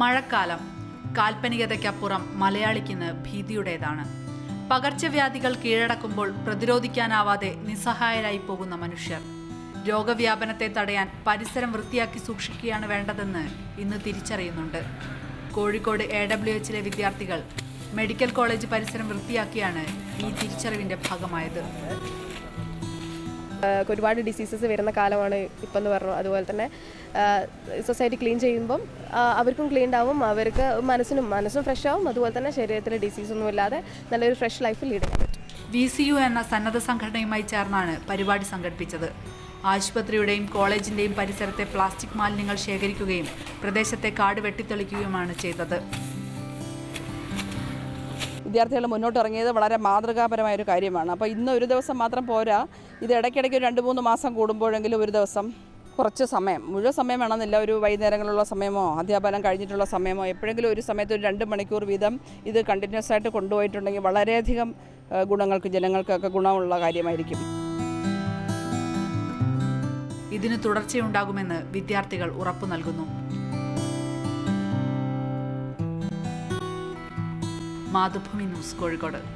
മഴക്കാലം കാൽപ്പനികതയ്ക്കപ്പുറം മലയാളിക്കിന്ന് ഭീതിയുടേതാണ്. പകർച്ചവ്യാധികൾ കീഴടക്കുമ്പോൾ പ്രതിരോധിക്കാനാവാതെ നിസ്സഹായരായി പോകുന്ന മനുഷ്യർ. രോഗവ്യാപനത്തെ തടയാൻ പരിസരം വൃത്തിയാക്കി സൂക്ഷിക്കുകയാണ് വേണ്ടതെന്ന് ഇന്ന് തിരിച്ചറിയുന്നുണ്ട്. കോഴിക്കോട് AWHലെ വിദ്യാർത്ഥികൾ മെഡിക്കൽ കോളേജ് പരിസരം വൃത്തിയാക്കിയാണ് ഈ തിരിച്ചറിവിന്റെ ഭാഗമായത്. ഒരുപാട് ഡിസീസസ് വരുന്ന കാലമാണ് ഇപ്പം എന്ന് പറഞ്ഞു. അതുപോലെ തന്നെ സൊസൈറ്റി ക്ലീൻ ചെയ്യുമ്പം അവർക്കും ക്ലീൻ ആവും, അവർക്ക് മനസ്സും ഫ്രഷ് ആവും. അതുപോലെ തന്നെ ശരീരത്തിൽ ഡിസീസൊന്നും ഇല്ലാതെ നല്ലൊരു ഫ്രഷ് ലൈഫ് ലീഡ് ചെയ്യാൻ പറ്റും. VCU എന്ന സന്നദ്ധ സംഘടനയുമായി ചേർന്നാണ് പരിപാടി സംഘടിപ്പിച്ചത്. ആശുപത്രിയുടെയും കോളേജിന്റെയും പരിസരത്തെ പ്ലാസ്റ്റിക് മാലിന്യങ്ങൾ ശേഖരിക്കുകയും പ്രദേശത്തെ കാട് വെട്ടിത്തെളിക്കുകയുമാണ് ചെയ്തത്. വിദ്യാർത്ഥികൾ മുന്നോട്ട് ഇറങ്ങിയത് വളരെ മാതൃകാപരമായൊരു കാര്യമാണ്. അപ്പോൾ ഇന്ന് ഒരു ദിവസം മാത്രം പോരാ, ഇത് ഇടയ്ക്കിടയ്ക്ക് 2-3 മാസം കൂടുമ്പോഴെങ്കിലും ഒരു ദിവസം കുറച്ച് സമയം, മുഴുവൻ സമയം വേണമെന്നില്ല, ഒരു വൈകുന്നേരങ്ങളുള്ള സമയമോ അധ്യാപനം കഴിഞ്ഞിട്ടുള്ള സമയമോ എപ്പോഴെങ്കിലും ഒരു സമയത്ത് ഒരു 2 മണിക്കൂർ വീതം ഇത് കണ്ടിന്യൂസ് ആയിട്ട് കൊണ്ടുപോയിട്ടുണ്ടെങ്കിൽ വളരെയധികം ജനങ്ങൾക്കൊക്കെ ഗുണമുള്ള കാര്യമായിരിക്കും. ഇതിന് തുടർച്ചയുണ്ടാകുമെന്ന് വിദ്യാർത്ഥികൾ ഉറപ്പു നൽകുന്നു. മാതൃഭൂമി ന്യൂസ്, കോഴിക്കോട്.